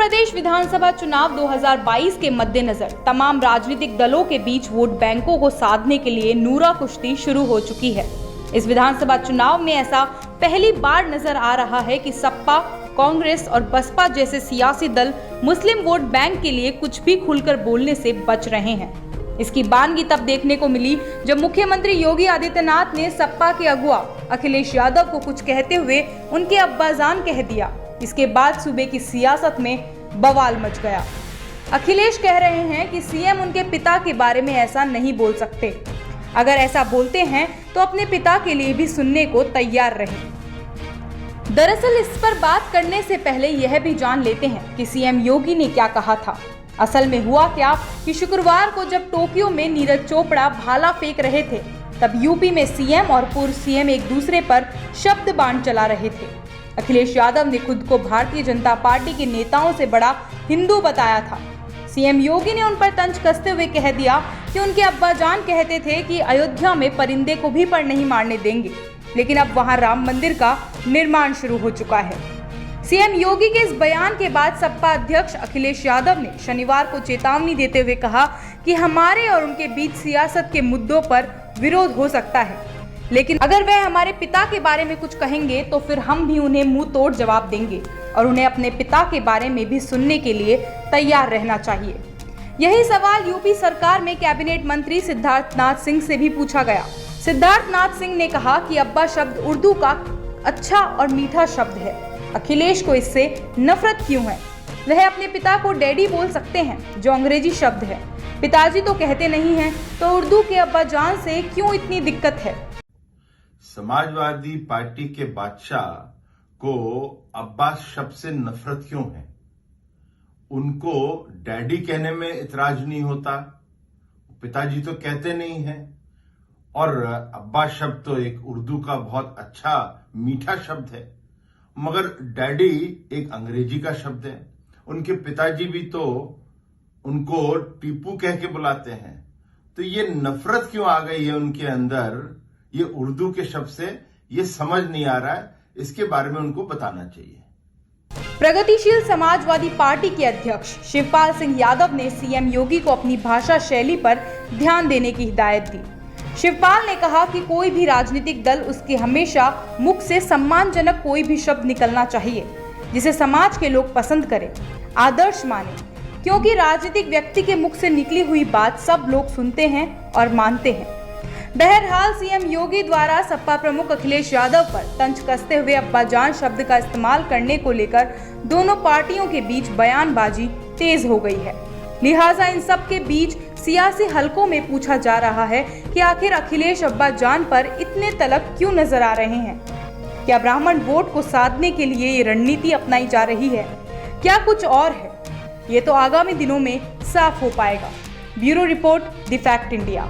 प्रदेश विधानसभा चुनाव 2022 के मद्देनजर तमाम राजनीतिक दलों के बीच वोट बैंकों को साधने के लिए नूरा कुश्ती शुरू हो चुकी है। इस विधानसभा चुनाव में ऐसा पहली बार नजर आ रहा है कि सपा, कांग्रेस और बसपा जैसे सियासी दल मुस्लिम वोट बैंक के लिए कुछ भी खुलकर बोलने से बच रहे हैं। इसकी बानगी तब देखने को मिली जब मुख्यमंत्री योगी आदित्यनाथ ने सपा के अगुआ अखिलेश यादव को कुछ कहते हुए उनके अब्बाजान कह दिया। इसके बाद सूबे की सियासत में बवाल मच गया। अखिलेश कह रहे हैं कि सीएम उनके पिता के बारे में ऐसा नहीं बोल सकते। अगर ऐसा बोलते हैं तो अपने पिता के लिए भी सुनने को तैयार रहें। दरअसल इस पर बात करने से पहले यह भी जान लेते हैं कि सीएम योगी ने क्या कहा था। असल में हुआ क्या कि शुक्रवार को जब टोक्यो में नीरज चोपड़ा भाला फेंक रहे थे, तब यूपी में सीएम और पूर्व सीएम एक दूसरे पर शब्द बाण चला रहे थे। अखिलेश यादव ने खुद को भारतीय जनता पार्टी के नेताओं से बड़ा हिंदू बताया था। सीएम योगी ने उन पर तंज कसते हुए कह दिया कि उनके अब्बाजान कहते थे कि अयोध्या में परिंदे को भी पर नहीं मारने देंगे, लेकिन अब वहां राम मंदिर का निर्माण शुरू हो चुका है। सीएम योगी के इस बयान के बाद सपा अध्यक्ष अखिलेश यादव ने शनिवार को चेतावनी देते हुए कहा कि हमारे और उनके बीच सियासत के मुद्दों पर विरोध हो सकता है, लेकिन अगर वह हमारे पिता के बारे में कुछ कहेंगे तो फिर हम भी उन्हें मुंह तोड़ जवाब देंगे और उन्हें अपने पिता के बारे में भी सुनने के लिए तैयार रहना चाहिए। यही सवाल यूपी सरकार में कैबिनेट मंत्री सिद्धार्थनाथ सिंह से भी पूछा गया। सिद्धार्थनाथ सिंह ने कहा कि अब्बा शब्द उर्दू का अच्छा और मीठा शब्द है। अखिलेश को इससे नफरत क्यों है? वह अपने पिता को डैडी बोल सकते हैं, जो अंग्रेजी शब्द है। पिताजी तो कहते नहीं हैं, तो उर्दू के अब्बाजान से क्यों इतनी दिक्कत है? समाजवादी पार्टी के बादशाह को अब्बास शब्द से नफरत क्यों है? उनको डैडी कहने में इतराज नहीं होता, पिताजी तो कहते नहीं हैं। और अब्बास शब्द तो एक उर्दू का बहुत अच्छा मीठा शब्द है, मगर डैडी एक अंग्रेजी का शब्द है। उनके पिताजी भी तो उनको टीपू कह के बुलाते हैं। तो ये नफरत क्यों आ गई है उनके अंदर ये उर्दू के शब्द से? ये समझ नहीं आ रहा है। इसके बारे में उनको बताना चाहिए। प्रगतिशील समाजवादी पार्टी के अध्यक्ष शिवपाल सिंह यादव ने सीएम योगी को अपनी भाषा शैली पर ध्यान देने की हिदायत दी। शिवपाल ने कहा कि कोई भी राजनीतिक दल उसके हमेशा मुख से सम्मानजनक कोई भी शब्द निकलना चाहिए जिसे समाज के लोग पसंद करें, आदर्श माने, क्योंकि राजनीतिक व्यक्ति के मुख से निकली हुई बात सब लोग सुनते हैं और मानते हैं। बहरहाल सीएम योगी द्वारा सपा प्रमुख अखिलेश यादव पर तंज कसते हुए अब्बाजान शब्द का इस्तेमाल करने को लेकर दोनों पार्टियों के बीच बयानबाजी तेज हो गई है। लिहाजा इन सब के बीच सियासी हलकों में पूछा जा रहा है कि आखिर अखिलेश अब्बाजान पर इतने तलब क्यों नजर आ रहे हैं? क्या ब्राह्मण वोट को साधने के लिए ये रणनीति अपनाई जा रही है? क्या कुछ और है? ये तो आगामी दिनों में साफ हो पाएगा। Bureau report, the fact India.